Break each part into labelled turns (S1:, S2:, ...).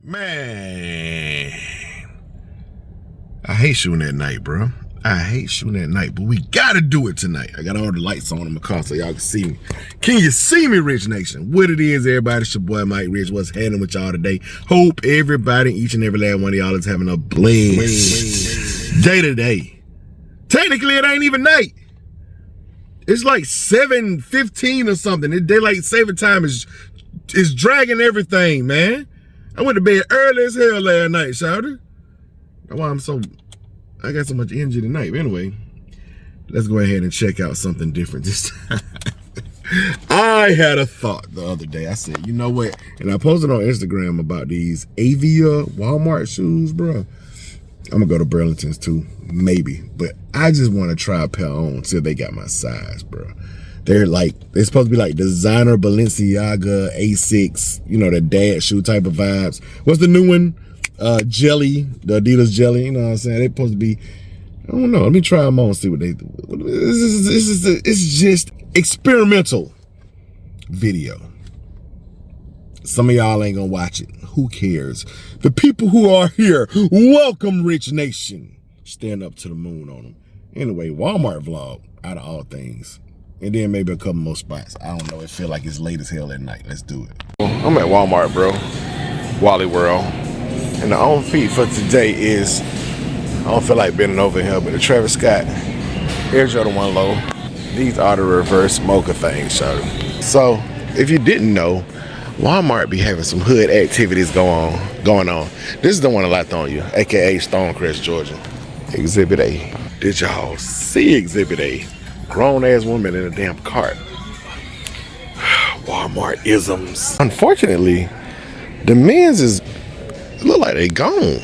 S1: Man, I hate shooting at night, bro. I hate shooting at night, but we gotta do it tonight. I got all the lights on in my car so y'all can see me. Can you see me, Rich Nation? What it is, everybody? It's your boy Mike Rich. What's happening with y'all today? Hope everybody, each and every last one of y'all is having a blessed day today. Technically, it ain't even night. It's like 7:15 or something. The daylight saving time is dragging everything, man. I went to bed early as hell last night, shouted. That's why I got so much energy tonight. But anyway, let's go ahead and check out something different this time. I had a thought the other day. I said, you know what? And I posted on Instagram about these Avia Walmart shoes, bro. I'm gonna go to Burlington's too, maybe. But I just want to try a pair on, see if they got my size, bro. They're supposed to be like designer Balenciaga, A6, you know, the dad shoe type of vibes. What's the new one? Jelly, the Adidas Jelly, you know what I'm saying? They're supposed to be, I don't know. Let me try them on, see what they do. It's just experimental video. Some of y'all ain't gonna watch it. Who cares? The people who are here, welcome, Rich Nation. Stand up to the moon on them. Anyway, Walmart vlog, out of all things. And then maybe a couple more spots. I don't know, it feel like it's late as hell at night. Let's do it. I'm at Walmart, bro. Wally World. And the on feed for today is, I don't feel like bending over here, but the Travis Scott Air Jordan 1 Low. These are the reverse mocha things, shawty. So, if you didn't know, Walmart be having some hood activities going on. This is the one I left on you, aka Stonecrest, Georgia. Exhibit A. Did y'all see Exhibit A? Grown ass woman in a damn cart. Walmart isms. Unfortunately, the men's it look like they gone.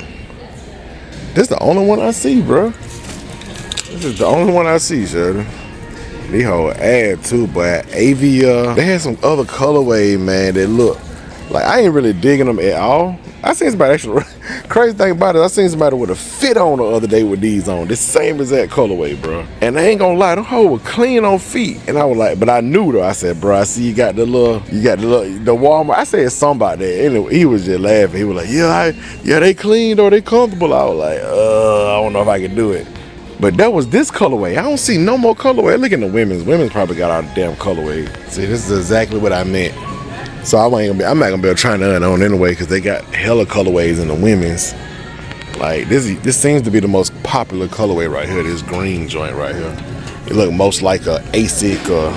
S1: This the only one I see, bro. This is the only one I see, Shirley. They whole ad too, but Avia, they had some other colorway, man, that look like I ain't really digging them at all. I seen somebody actually, crazy thing about it, I seen somebody with a fit on the other day with these on. This same exact colorway, bro. And I ain't gonna lie, them hoes were clean on feet. And I was like, but I knew though. I said, bro, I see you got the Walmart. I said something about that. Anyway, he was just laughing. He was like, yeah, they clean or they comfortable. I was like, I don't know if I can do it. But that was this colorway. I don't see no more colorway. Look at the women's. Women's probably got all the damn colorway. See, this is exactly what I meant. So I'm not gonna be able to try none on anyway because they got hella colorways in the women's. Like this seems to be the most popular colorway right here. This green joint right here. It look most like a ASIC or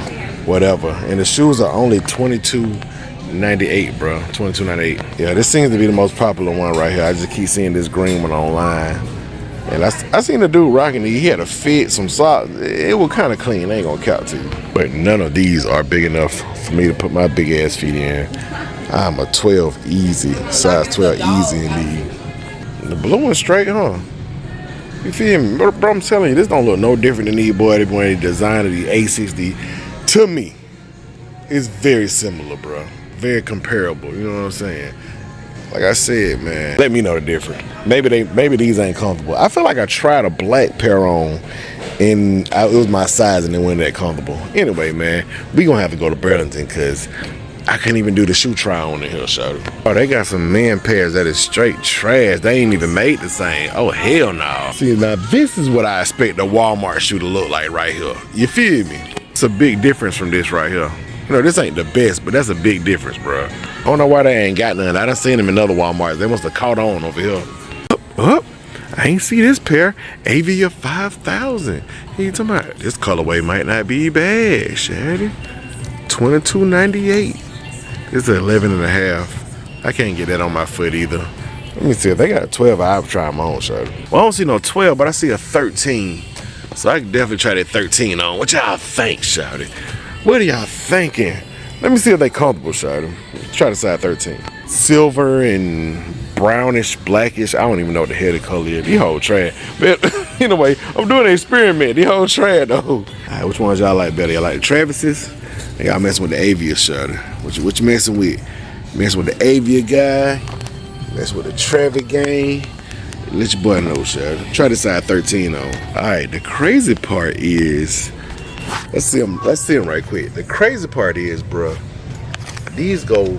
S1: whatever. And the shoes are only $22.98, bro. $22.98. Yeah, this seems to be the most popular one right here. I just keep seeing this green one online. And I seen the dude rocking it. He had a fit, some socks. It was kind of clean. I ain't gonna count to you. But none of these are big enough for me to put my big ass feet in. I'm a 12 easy, size 12 easy in these. The blue one's straight, huh? You feel me? Bro, I'm telling you, this don't look no different than these boy. They wearing the designer, the A60. To me, it's very similar, bro. Very comparable. You know what I'm saying? Like I said, man, let me know the difference. Maybe these ain't comfortable. I feel like I tried a black pair on and it was my size and it wasn't that comfortable. Anyway, man, we gonna have to go to Burlington because I couldn't even do the shoe try on the hill, shawty. Oh, they got some men pairs that is straight trash. They ain't even made the same. Oh, hell no. See, now this is what I expect a Walmart shoe to look like right here. You feel me? It's a big difference from this right here. You know, this ain't the best, but that's a big difference, bro. I don't know why they ain't got none. I done seen them in other Walmarts. They must have caught on over here. I ain't see this pair. Avia 5000. You talking about? This colorway might not be bad, Shady. $22.98. This is 11 and a half. I can't get that on my foot either. Let me see if they got a 12. I'll try them on, Shady. Well, I don't see no 12, but I see a 13. So I can definitely try that 13 on. What y'all think, Shady? What are y'all thinking? Let me see if they comfortable, Shawty. Try the size 13. Silver and brownish, blackish. I don't even know what the hell the color is. These whole trash. But anyway, I'm doing an experiment. These whole trash though. All right, which ones y'all like better? Y'all like the Travis's? Y'all messing with the Avia, Shawty. What you messing with? You messing with the Avia guy? Messing with the Travis gang? Let your boy know, Shawty. Try the size 13 on. All right, the crazy part is, let's see them right quick. The crazy part is, bro, these go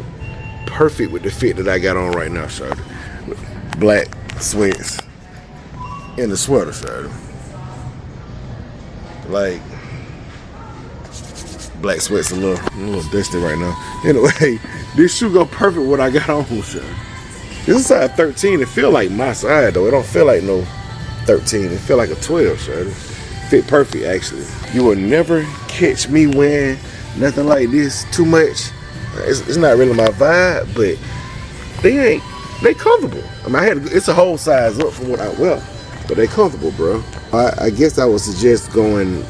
S1: perfect with the fit that I got on right now, Shawty. black sweats and the sweater shirt. Like, black sweats a little dusty right now. Anyway, this shoe go perfect with what I got on, shirt. This is size 13. It feel like my size though. It don't feel like no 13. It feel like a 12, shirt. Fit perfect actually. You will never catch me wearing nothing like this too much. It's not really my vibe, but they comfortable. I mean, it's a whole size up from what I wear, but they comfortable, bro. I guess I would suggest going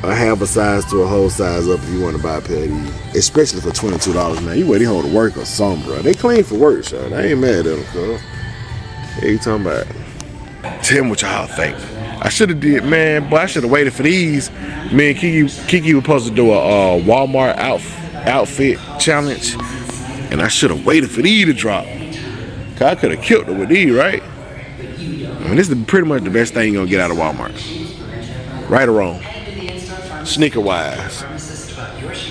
S1: a half a size to a whole size up if you want to buy a pair of these, especially for $22. Now you ready home to work or something, bro. They clean for work, son. I ain't mad at them, cuz. Yeah, you talking about? Tell me what y'all think. I should have did, man, boy, I should have waited for these. Me and Kiki was supposed to do a Walmart outfit challenge, and I should have waited for these to drop. Cause I could have killed it with these, right? I mean, this is pretty much the best thing you're gonna get out of Walmart. Right or wrong? Sneaker wise.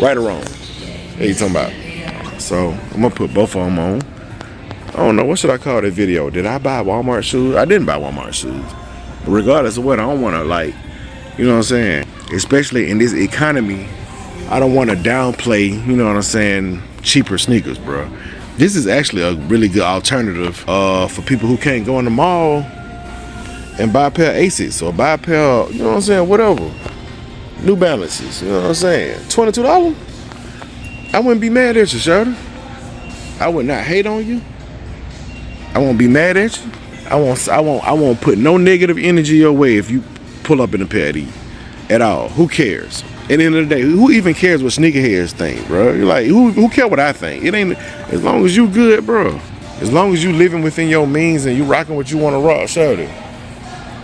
S1: Right or wrong? What are you talking about? So, I'm gonna put both of them on. I don't know, what should I call that video? Did I buy Walmart shoes? I didn't buy Walmart shoes. But regardless of what, I don't wanna like, you know what I'm saying? Especially in this economy, I don't wanna downplay, you know what I'm saying, cheaper sneakers, bro. This is actually a really good alternative for people who can't go in the mall and buy a pair of Asics or buy a pair of, you know what I'm saying, whatever. New Balances, you know what I'm saying? $22? I wouldn't be mad at you, Shorty. I would not hate on you. I won't be mad at you. I won't put no negative energy your way if you pull up in a pair of these at all. Who cares? At the end of the day, who even cares what sneakerheads think, bro? You're like, who care what I think? It ain't, as long as you good, bro. As long as you living within your means and you rocking what you want to rock, Shorty.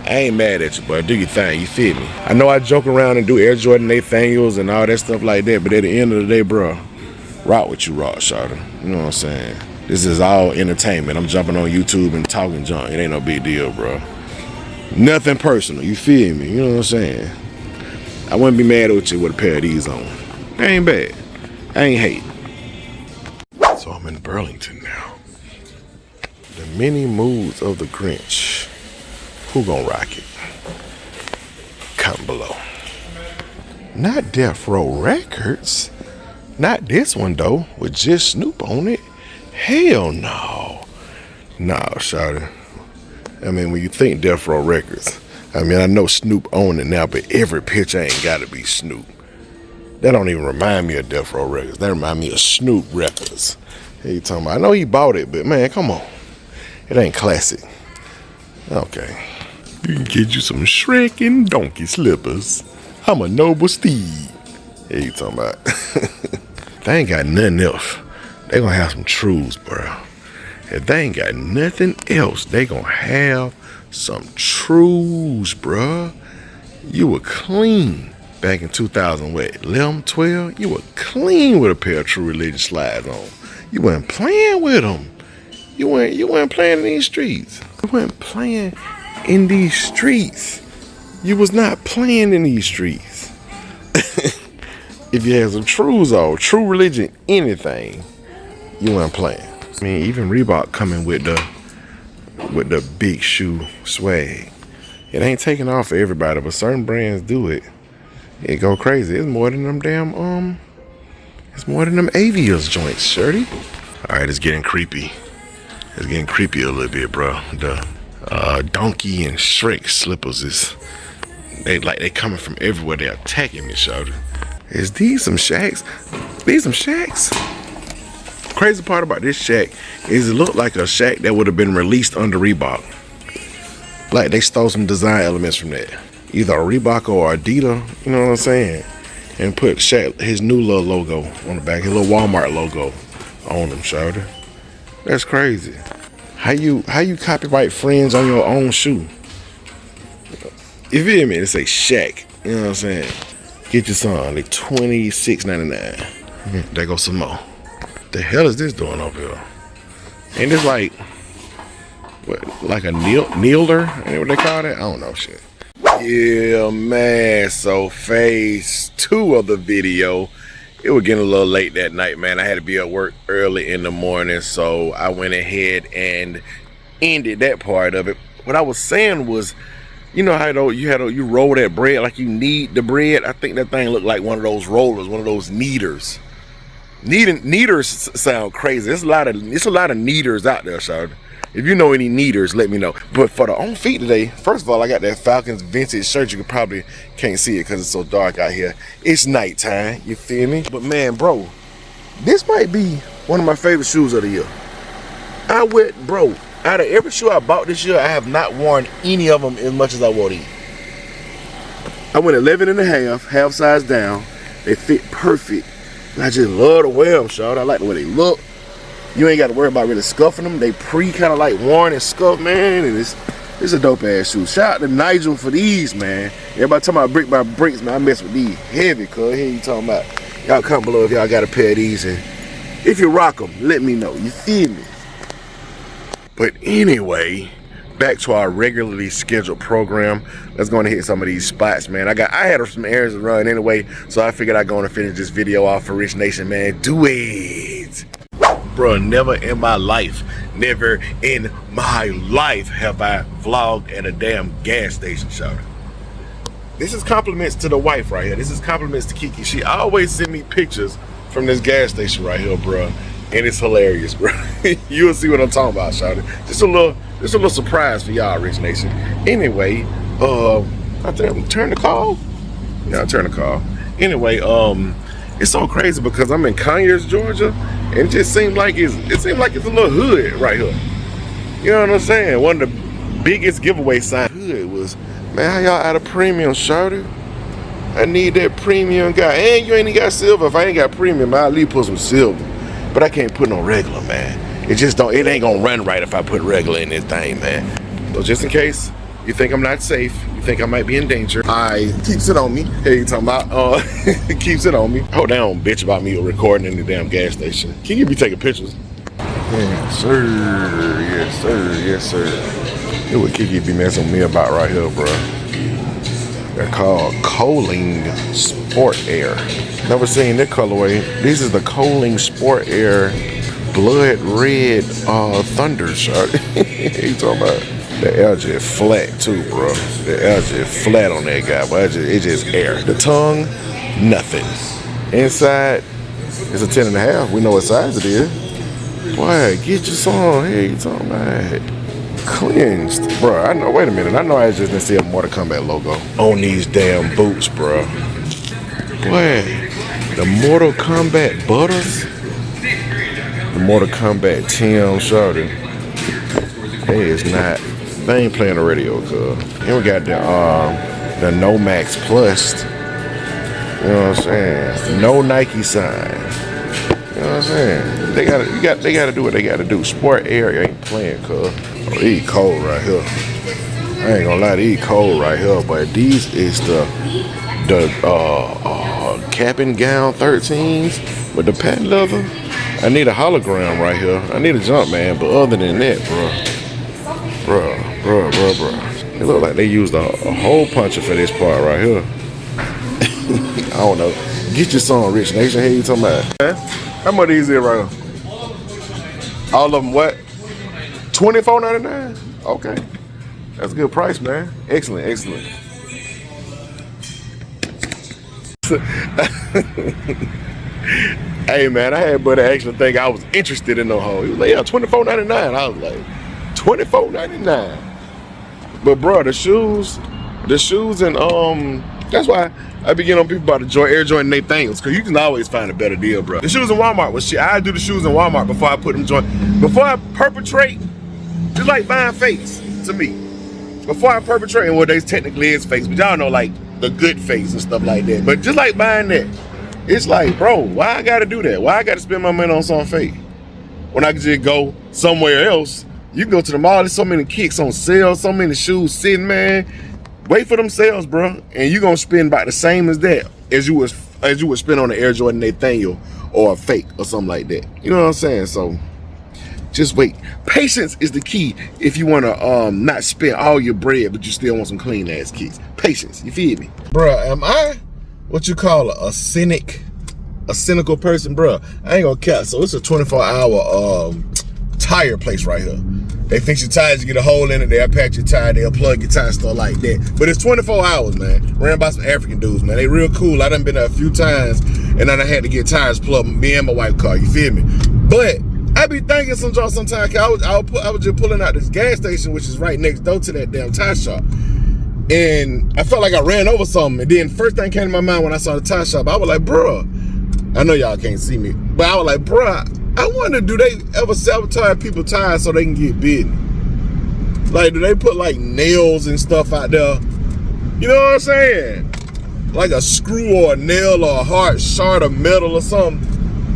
S1: I ain't mad at you, but do your thing, you feel me? I know I joke around and do Air Jordan Nathaniels and all that stuff like that, but at the end of the day, bro, rock what you rock, Shorty. You know what I'm saying? This is all entertainment. I'm jumping on YouTube and talking junk. It ain't no big deal, bro. Nothing personal, you feel me? You know what I'm saying? I wouldn't be mad at you with a pair of these on. That ain't bad. I ain't hate. So I'm in Burlington now. The many moods of the Grinch. Who gonna rock it? Comment below. Not Death Row Records. Not this one though, with just Snoop on it. Hell no. Nah, shawty. I mean, when you think Death Row Records, I mean, I know Snoop own it now, but every picture ain't gotta be Snoop. That don't even remind me of Death Row Records. That remind me of Snoop Records. Hey, you talking about? I know he bought it, but man, come on. It ain't classic. Okay. You can get you some Shrek and donkey slippers. I'm a noble steed. Hey, you talking about? They ain't got nothing else. They gonna have some truths, bro. If they ain't got nothing else, they gonna have some truths, bro. You were clean back in 2011, 12. You were clean with a pair of True Religion slides on. You weren't playing with them. You weren't playing in these streets. You weren't playing in these streets. You was not playing in these streets. If you had some truths on, True Religion, anything, you weren't playing. I mean, even Reebok coming with the big shoe swag. It ain't taking off for everybody, but certain brands do it. It go crazy. It's more than them damn it's more than them Avia's joints, shorty. All right, it's getting creepy. It's getting creepy a little bit, bro. The donkey and Shrek slippers is they coming from everywhere. They're attacking me, shorty. Is these some Shacks? These some Shacks? Crazy part about this Shack is it looked like a Shack that would have been released under Reebok. Like they stole some design elements from that. Either a Reebok or Adidas, you know what I'm saying? And put Shaq, his new little logo on the back, his little Walmart logo on him, shorty. That's crazy. How you copyright friends on your own shoe? You feel me? It say Shaq, you know what I'm saying? Get your son, they $26.99. There goes some more. The hell is this doing up here? Ain't this like, what, like a kneeler? Ain't what they call that? I don't know shit. Yeah, man, so phase 2 of the video. It was getting a little late that night, man. I had to be at work early in the morning, so I went ahead and ended that part of it. What I was saying was, you know how you roll that bread like you knead the bread. I think that thing looked like one of those rollers, one of those kneaders. Kneaders sound crazy. It's a lot of kneaders out there, Shawty. If you know any kneaders, let me know. But for the on feet today, first of all, I got that Falcons vintage shirt. You probably can't see it because it's so dark out here. It's nighttime, you feel me? But man, bro, this might be one of my favorite shoes of the year. Bro, out of every shoe I bought this year, I have not worn any of them as much as I wore these. I went 11 and a half size down. They fit perfect. And I just love to wear them, Shawty. I like the way they look. You ain't got to worry about really scuffing them. They kind of like worn and scuffed, man. And it's a dope ass shoe. Shout out to Nigel for these, man. Everybody talking about brick by bricks, man. I mess with these heavy, cuz. Here you talking about. Y'all comment below if y'all got a pair of these. And if you rock them, let me know. You feel me? But anyway, back to our regularly scheduled program. Let's go and hit some of these spots, man. I had some errands to run anyway, so I figured I'd go and finish this video off for Rich Nation, man. Do it. Bro, never in my life have I vlogged at a damn gas station, Shawty. This is compliments to the wife right here. This is compliments to Kiki. She always send me pictures from this gas station right here, bro. And it's hilarious, bro. You'll see what I'm talking about, Shawty. Just a little surprise for y'all, Rich Nation. Anyway, I think turn the call. Yeah, I turn the call. Anyway, it's so crazy because I'm in Conyers, Georgia, and it just seemed like it's a little hood right here. You know what I'm saying? One of the biggest giveaway signs hood was, man, how y'all out of premium, Shawty? I need that premium guy. And you ain't even got silver. If I ain't got premium, I'll at least put some silver. But I can't put no regular, man. It ain't gonna run right if I put regular in this thing, man. So just in case you think I'm not safe, you think I might be in danger, keeps it on me. Hey, you talking about, keeps it on me. Hold down, bitch, about me recording in the damn gas station. Can you be taking pictures? Yes, sir. Yes, sir. Yes, sir. It would Kiki be messing with me about right here, bro. They're called Coling Sport Air. Never seen that colorway. This is the Coling Sport Air Blood Red Thunder shirt. You talking about? The LJ flat too, bro. The LJ flat on that guy, but it's just air. The tongue, nothing. Inside, it's a 10 and a half. We know what size it is. Boy, get your song. Hey, you talking about? Cleansed, bro. I know. Wait a minute. I know I just didn't see a Mortal Kombat logo on these damn boots, bro. Boy, the Mortal Kombat butters, the Mortal Kombat Tim Shawty. Hey, it's not. They ain't playing the radio, cuz. And we got the No Max Plus. You know what I'm saying? No Nike sign. You know what I'm saying? They gotta do what they gotta do. Sport Air ain't playing, cuz. Oh, these cold right here. I ain't gonna lie, these cold right here, but these is the cap and gown 13s with the patent leather. I need a hologram right here. I need a jump, man, but other than that, bro. It look like they used a hole puncher for this part right here. I don't know. Get your song, Rich Nation. Hey, you talking about? How much these is right here? All of them what? $24.99? Okay. That's a good price, man. Excellent. Hey, man, I had buddy actually think I was interested in no hole. He was like, yeah, $24.99. I was like, $24.99. But bro, the shoes and that's why I be getting on people about the Air Jordan Nathaniels, because you can always find a better deal, bro. The shoes in Walmart was shit. I do the shoes in Walmart before I put them before I perpetrate. Just like buying fakes to me. Before I perpetrate, and what they technically is fakes, but y'all know like the good fakes and stuff like that. But just like buying that, it's like, bro, why I gotta do that? Why I gotta spend my money on something fake when I can just go somewhere else? You can go to the mall. There's so many kicks on sale, so many shoes sitting, man. Wait for them sales, bro, and you're gonna spend about the same as that as you would spend on an Air Jordan Nathaniel or a fake or something like that. You know what I'm saying? So just wait. Patience is the key if you want to not spend all your bread, but you still want some clean ass kicks. Patience, you feel me? Bruh, am I what you call a cynical person, bruh? I ain't gonna cap. So it's a 24-hour tire place right here. They fix your tires, you get a hole in it, they'll patch your tire, they'll plug your tire, stuff like that. But it's 24 hours, man. Ran by some African dudes, man. They real cool. I done been there a few times, and then I had to get tires plugged, me and my wife's car, you feel me? But I be thinking sometimes, I was just pulling out this gas station, which is right next door to that damn tire shop. And I felt like I ran over something. And then first thing came to my mind when I saw the tire shop, I was like, bruh, I know y'all can't see me, but I was like, bruh, I wonder, do they ever sabotage people's tires so they can get bitten? Like, do they put like nails and stuff out there? You know what I'm saying? Like a screw or a nail or a hard shard of metal or something.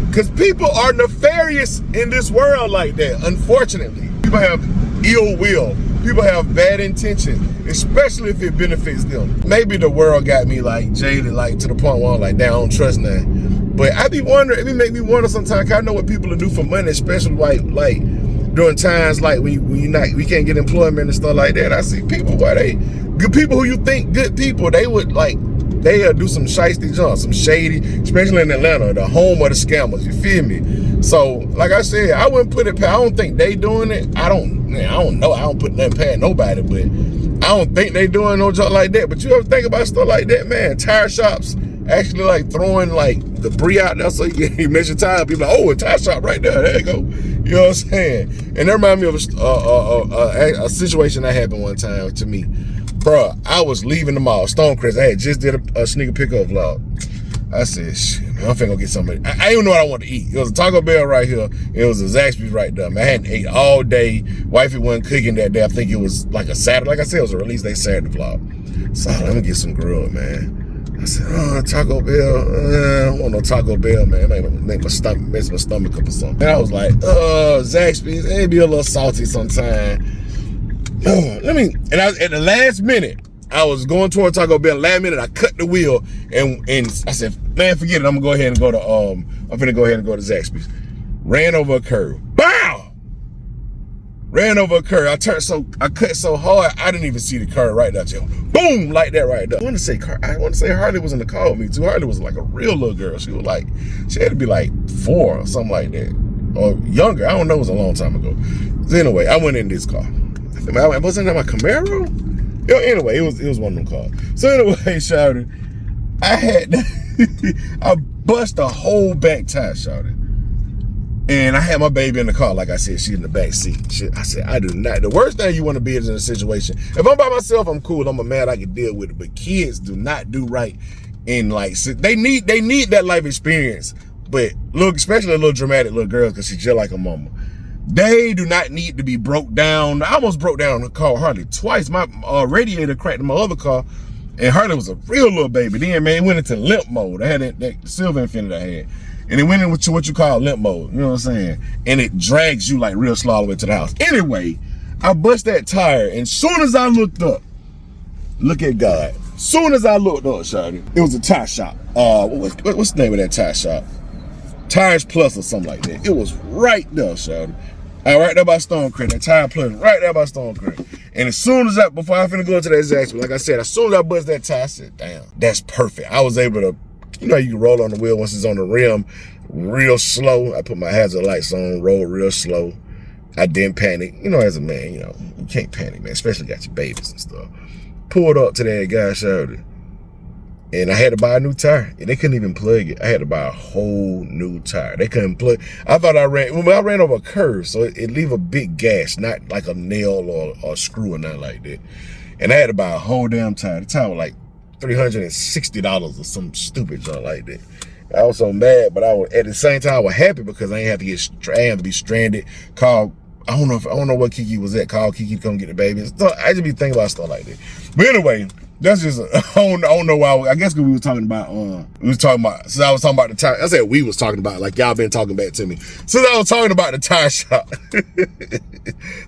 S1: Because people are nefarious in this world like that, unfortunately. People have ill will. People have bad intentions, especially if it benefits them. Maybe the world got me like jaded, like to the point where I'm like, damn, I don't trust nothing. But I be wondering, it make me wonder sometimes, 'cause I know what people will do for money, especially like during times like when we can't get employment and stuff like that. I see people good people who you think good people, they'll do some shiesty junk, some shady, especially in Atlanta, the home of the scammers, you feel me? So, like I said, I wouldn't put it past, I don't think they doing it. I don't know, I don't put nothing past nobody, but I don't think they doing no junk like that. But you ever think about stuff like that, man? Tire shops actually like throwing like debris out there so you mess your tire, people like, oh, a tire shop right there, there you go. You know what I'm saying? And that reminds me of a situation that happened one time to me. Bruh, I was leaving the mall, Stonecrest. I had just did a sneaker pickup vlog. I said, shit, man, I'm finna go get something. I didn't even know what I wanted to eat. It was a Taco Bell right here. It was a Zaxby's right there. Man, I hadn't ate all day. Wifey wasn't cooking that day. I think it was like a Saturday. Like I said, it was a release day Saturday vlog. So let me get some grilled, man. I said, oh, Taco Bell. I don't want no Taco Bell, man. It make my stomach, mess my stomach up or something. And I was like, Zaxby's, it be a little salty sometimes. And I was at the last minute, I was going toward Taco Bell. Last minute, I cut the wheel and I said, man, forget it. I'm gonna go ahead and go to Zaxby's. Ran over a curb. Bow! Ran over a curb. I cut so hard, I didn't even see the curb right there. Boom! Like that right there. I want to say Harley was in the car with me too. Harley was like a real little girl. She had to be like 4 or something like that. Or younger. I don't know, it was a long time ago. So anyway, I went in this car. Wasn't that my Camaro? Anyway, it was one of them cars. So anyway, shouted, I bust a whole back tire, shouted. And I had my baby in the car, like I said, she's in the back seat. I said, I do not. The worst thing you want to be is in a situation. If I'm by myself, I'm cool. I'm a man, I can deal with it. But kids do not do right in like, they need that life experience. But look, especially a little dramatic little girl, because she's just like a mama. They do not need to be broke down. I almost broke down the car Harley twice. My radiator cracked in my other car, and Harley was a real little baby. Then, man, it went into limp mode. I had that silver Infiniti I had. And it went into what you call limp mode, you know what I'm saying? And it drags you like real slow all the way to the house. Anyway, I bust that tire, and soon as I looked up, look at God. Soon as I looked up, shawty, it was a tire shop. What's the name of that tire shop? Tires Plus or something like that. It was right there, shawty. Right there by Stonecrest, that Tire Plus, right there by Stonecrest. And as soon as before I finna go into that Zaxby's, like I said, as soon as I bust that tire, I said, damn, that's perfect. I was able to, you know, you can roll on the wheel once it's on the rim, real slow. I put my hazard lights on, roll real slow. I didn't panic. You know, as a man, you know, you can't panic, man, especially got your babies and stuff. Pulled up to that guy, shouted, and I had to buy a new tire. And they couldn't even plug it. I had to buy a whole new tire. They couldn't plug. I thought I ran over a curve, so it leave a big gash, not like a nail or a screw or nothing like that. And I had to buy a whole damn tire. The tire was like $360 or some stupid junk like that. I was so mad, but at the same time I was happy because I ain't have to be stranded. I don't know what Kiki was at. Call Kiki to come get the baby. So I just be thinking about stuff like that. But anyway, that's just I don't know why. I guess because we were talking about since I was talking about the tire. I said we was talking about, like y'all been talking back to me. Since I was talking about the tire shop.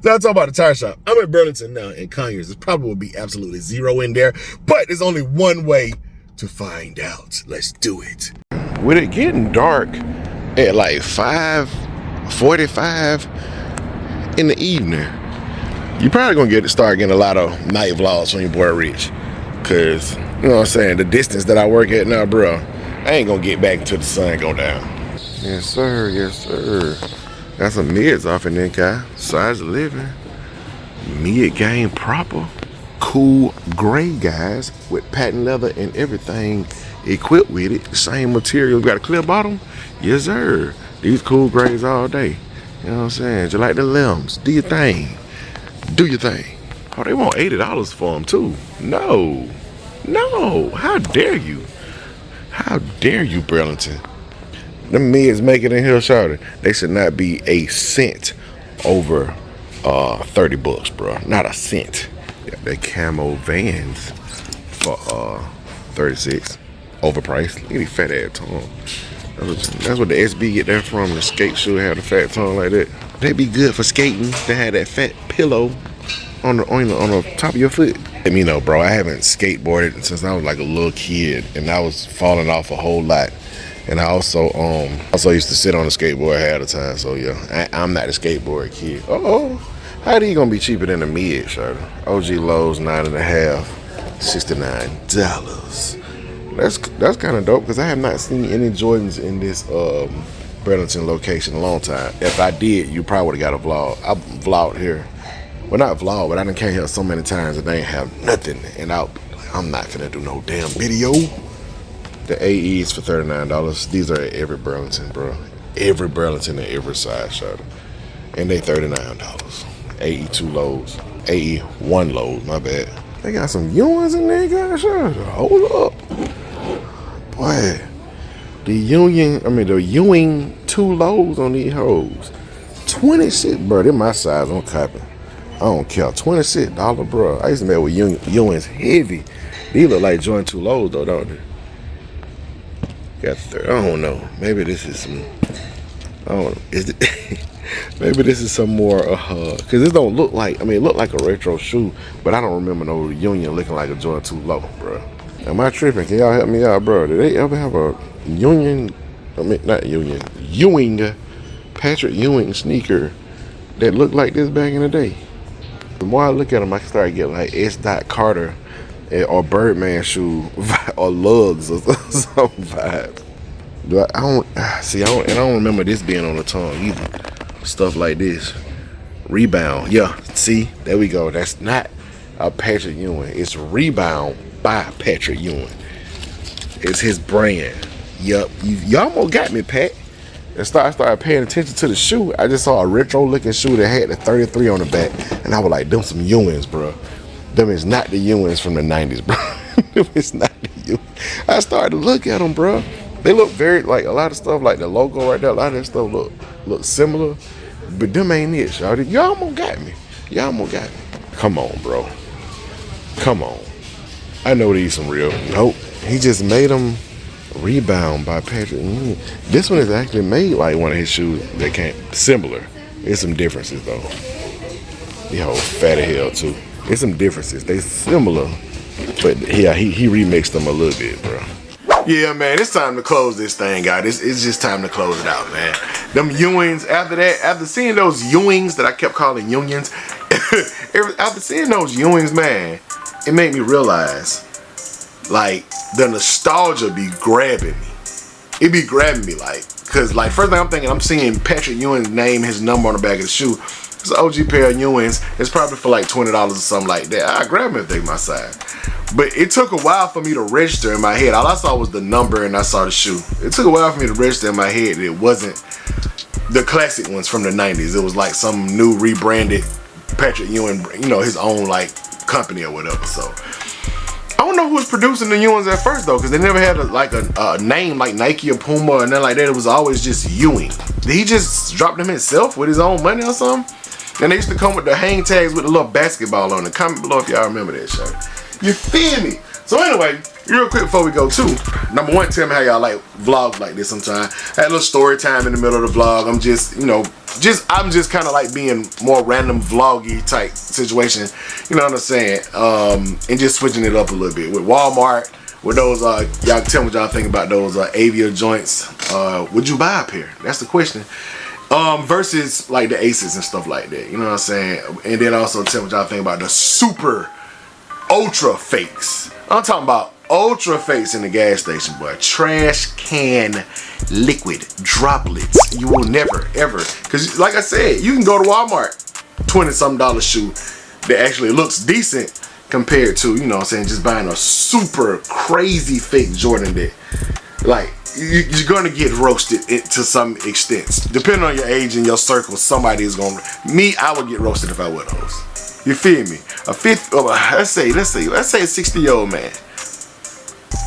S1: So I talk about the tire shop. I'm at Burlington now in Conyers. There probably will be absolutely zero in there, but there's only one way to find out. Let's do it. With it getting dark at like 5:45 in the evening, you probably gonna start getting a lot of night vlogs from your boy Rich. Cause, you know what I'm saying, the distance that I work at now, bro, I ain't gonna get back until the sun go down. Yes, sir, yes, sir. Got some mids off in there, guy. Size of living. Mid game proper. Cool gray guys with patent leather and everything equipped with it. Same material. Got a clear bottom? Yes, sir. These cool grays all day. You know what I'm saying? Just like the limbs. Do your thing. Do your thing. Oh, they want $80 for them too. No. No. How dare you? How dare you, Burlington? Them mids make it in here, shorty. They should not be a cent over $30, bro. Not a cent. Yeah, they camo Vans for 36. Overpriced. Look at these fat ass tongue. That's what the SB get that from. The skate shoe have the fat tongue like that. They be good for skating. They had that fat pillow on the top of your foot. Let me know, bro. I haven't skateboarded since I was like a little kid, and I was falling off a whole lot. And I also used to sit on the skateboard half the time. So yeah, I'm not a skateboard kid. How you gonna be cheaper than the mid, shorty? OG Lowe's $9.5, $69. That's kind of dope because I have not seen any Jordans in this Burlington location in a long time. If I did, you probably would have got a vlog. I vlogged here. Well, not vlog, but I done came here so many times and they ain't have nothing. And I'm not finna do no damn video. The AEs for $39. These are at every Burlington, bro. Every Burlington and every size, shorty. And they $39. AE2 loads. AE1 loads, my bad. They got some Ewings in there, guys. Hold up. Boy. The Ewing 2 loads on these hoes. 26, bro. They're my size. I'm capping. I don't care. $26, bro. I used to make with Ewings heavy. These look like Jordan 2 loads, though, don't they? Got I don't know. Maybe this is some. I don't know. Is it? Maybe this is some more. Cause this don't look like. I mean, it looked like a retro shoe, but I don't remember no Union looking like a Jordan 2 low, bro. Am I tripping? Can y'all help me out, bro? Did they ever have a Union? I mean, not Union. Ewing, Patrick Ewing sneaker that looked like this back in the day. The more I look at them, I can start getting like S. Carter or Birdman shoe or lugs or some vibe. But I don't remember this being on the tongue either. Stuff like this. Rebound. Yeah, see, there we go. That's not a Patrick Ewing. It's Rebound by Patrick Ewing. It's his brand. Yup. You almost got me, Pat. And I started paying attention to the shoe. I just saw a retro looking shoe that had the 33 on the back. And I was like, them some Ewings, bro. Them is not the Ewings from the 90s, bro. Them is not the Ewings. I started to look at them, bro. They look very, like, a lot of stuff, like the logo right there, a lot of that stuff look similar. But them ain't it, y'all. Y'all almost got me. Y'all almost got me. Come on, bro. Come on. I know these some real. Nope. He just made them Rebound by Patrick. This one is actually made like one of his shoes that came similar. There's some differences, though. The whole fat hell, too. There's some differences. They similar. But, yeah, he remixed them a little bit, bro. Yeah, man, it's time to close this thing, guys. It's just time to close it out, man. Them Ewings, after seeing those Ewings that I kept calling Unions, after seeing those Ewings, man, it made me realize, like, the nostalgia be grabbing me. It be grabbing me, like, cause like first thing I'm thinking, I'm seeing Patrick Ewing's name, his number on the back of the shoe. It's an OG pair of Ewings. It's probably for like $20 or something like that. I grab them if they my size. But it took a while for me to register in my head. All I saw was the number and I saw the shoe. It took a while for me to register in my head that it wasn't the classic ones from the 90s. It was like some new rebranded Patrick Ewing, you know, his own like company or whatever. So I don't know who was producing the Ewings at first though, because they never had a name like Nike or Puma or nothing like that. It was always just Ewing. Did he just drop them himself with his own money or something? And they used to come with the hang tags with a little basketball on it. Comment below if y'all remember that shit. You feel me? So anyway, real quick before we go too, number one, tell me how y'all like vlogs like this sometimes. I had a little story time in the middle of the vlog. I'm just, you know, I'm just kind of like being more random vloggy type situation. You know what I'm saying? And just switching it up a little bit. With Walmart, with those, y'all tell me what y'all think about those Avia joints. Would you buy a pair? That's the question. Versus like the Aces and stuff like that. You know what I'm saying? And then also tell me what y'all think about the super ultra fakes. I'm talking about ultra fakes in the gas station, boy. Trash can liquid droplets. You will never, ever. Because like I said, you can go to Walmart, $20-something shoe that actually looks decent compared to, you know what I'm saying, just buying a super crazy fake Jordan that, like, you're gonna get roasted to some extent. Depending on your age and your circle, somebody is gonna. Me, I would get roasted if I wear those. You feel me? Let's say a 60-year-old man.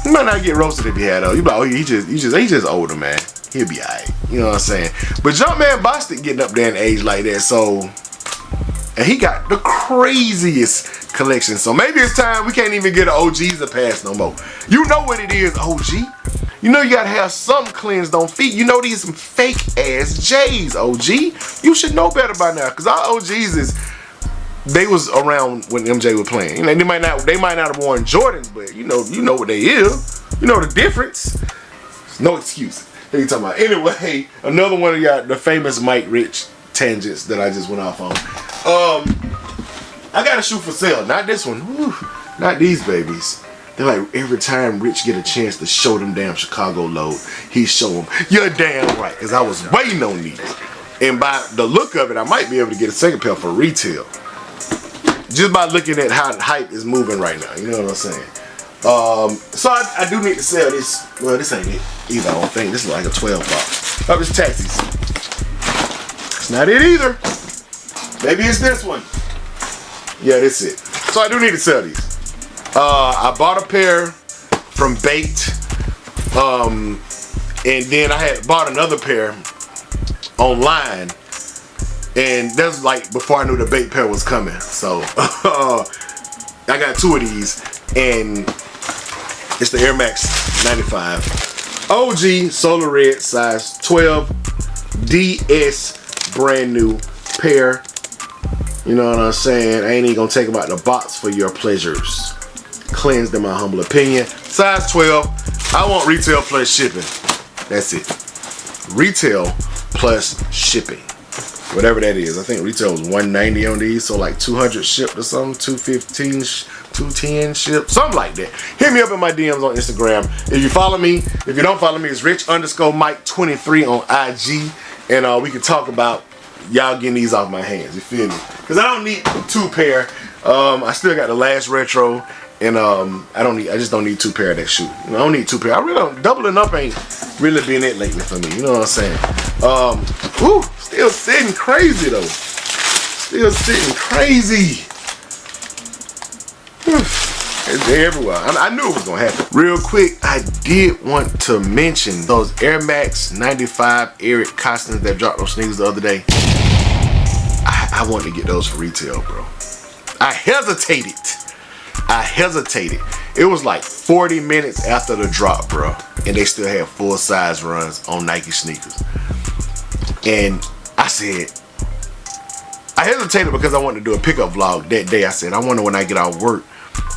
S1: You might not get roasted if he had those. You be like, oh, he just older, man. He'll be alright. You know what I'm saying? But Jumpman Bostic getting up there in age like that, so, and he got the craziest collection. So maybe it's time we can't even get an OG's a pass no more. You know what it is, OG. You know you gotta have some cleansed on feet. You know these some fake ass J's, OG. You should know better by now, cause our OG's they was around when MJ was playing. You know, they might not have worn Jordans, but you know what they is. You know the difference. No excuse. What are you talking about? Anyway, another one of y'all, the famous Mike Rich tangents that I just went off on. I got a shoe for sale. Not this one. Whew. Not these babies. They're like, every time Rich get a chance to show them damn Chicago load, he show them. You're damn right, because I was waiting on these. And by the look of it, I might be able to get a second pair for retail. Just by looking at how the hype is moving right now. You know what I'm saying? So I do need to sell this. Well, this ain't it either, I don't think. This is like a 12 box. Oh, it's taxis. It's not it either. Maybe it's this one. Yeah, that's it. So I do need to sell these. I bought a pair from Baked, and then I had bought another pair online, and that was like before I knew the Baked pair was coming. So I got two of these, and it's the Air Max 95 OG Solar Red size 12 DS, brand new pair. You know what I'm saying? I ain't even gonna take them out the box for your pleasures. Cleansed in my humble opinion. Size 12. I want retail plus shipping. That's it. Retail plus shipping. Whatever that is. I think retail was $190 on these, so like 200 shipped or something. 215, 210 shipped, something like that. Hit me up in my DMs on Instagram. If you follow me, if you don't follow me, it's Rich_Mike23 on IG, and we can talk about y'all getting these off my hands. You feel me? Because I don't need two pair. I still got the last retro. And I just don't need two pair of that shoe. I don't need two pair. I really don't. Doubling up ain't really been it lately for me. You know what I'm saying? Whew, still sitting crazy though. Still sitting crazy. They're everywhere. I knew it was gonna happen. Real quick, I did want to mention those Air Max 95 Eric Costins that dropped those sneakers the other day. I wanted to get those for retail, bro. I hesitated. It was like 40 minutes after the drop, bro, and they still had full size runs on Nike sneakers. And I said, I hesitated because I wanted to do a pickup vlog that day. I said, I wonder when I get out of work,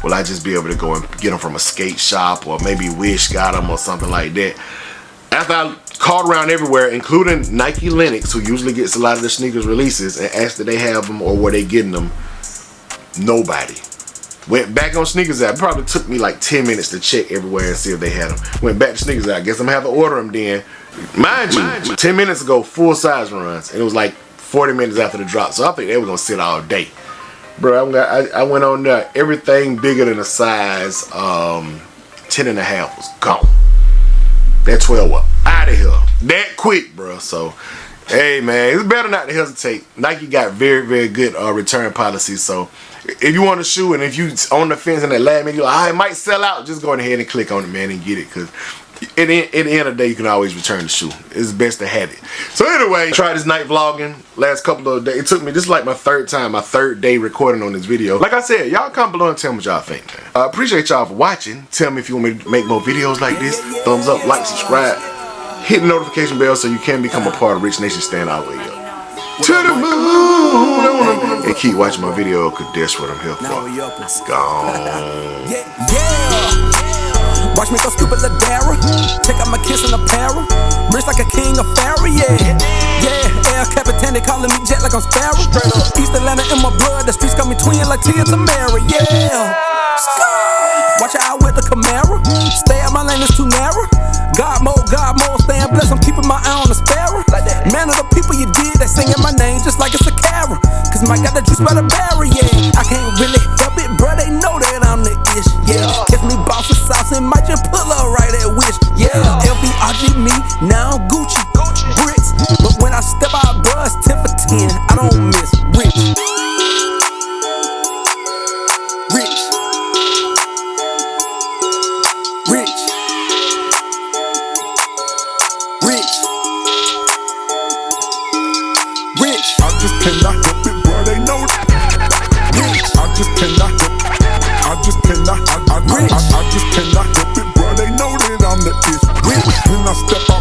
S1: will I just be able to go and get them from a skate shop, or maybe Wish got them or something like that. After I called around everywhere, including Nike Linux, who usually gets a lot of the sneakers releases, and asked if they have them or where they getting them, nobody. Went back on Sneakers App. It probably took me like 10 minutes to check everywhere and see if they had them. Went back to Sneakers App. Guess I'm gonna have to order them then. Mind you, 10 minutes ago, full size runs. And it was like 40 minutes after the drop. So I think they were gonna sit all day. Bro, I went on there. Everything bigger than a size 10 and a half was gone. That 12 was out of here. That quick, bro. So, hey man, it's better not to hesitate. Nike got very, very good return policies. So if you want a shoe and if you on the fence in that last minute, you're like, it might sell out, just go ahead and click on it, man, and get it. Because at the end of the day, you can always return the shoe. It's best to have it. So anyway, try this night vlogging last couple of days. It took me, this is like my third day recording on this video. Like I said, y'all comment below and tell me what y'all think, man. I appreciate y'all for watching. Tell me if you want me to make more videos like this. Thumbs up, like, subscribe. Hit the notification bell so you can become a part of Rich Nation Stand All the Way Up. To the moon. And keep watching my video, cause that's what I'm here for. Gone.
S2: Watch me go stupid Ladera. Check out my kiss in apparel. Rich like a king of Pharaoh, yeah. El Capitan, they calling me jet like I'm Sparrow. East Atlanta in my blood, the streets got me twin like Tia Tamara, yeah. Watch out with the Camaro. lane is too narrow. God mode, staying blessed, I'm keeping my eye on the sparrow. Man of the people you did, they singing my name just like it's a carol. Cause Mike got the juice by the barrel, yeah. I can't really help it, bro, they know that I'm the ish, yeah. Catch me bossing sauce and might just pull up right at Wish, yeah. LVRG me, now I'm Gucci, bricks. But when I step out, bro, it's 10 for 10, I don't miss. Rich, rich, rich, rich, rich.
S3: I just cannot help it, bro, they know that.
S2: Rich.
S3: I just cannot help it. I just cannot help it, bro, they know that I'm the ish.
S2: Rich.
S3: When I step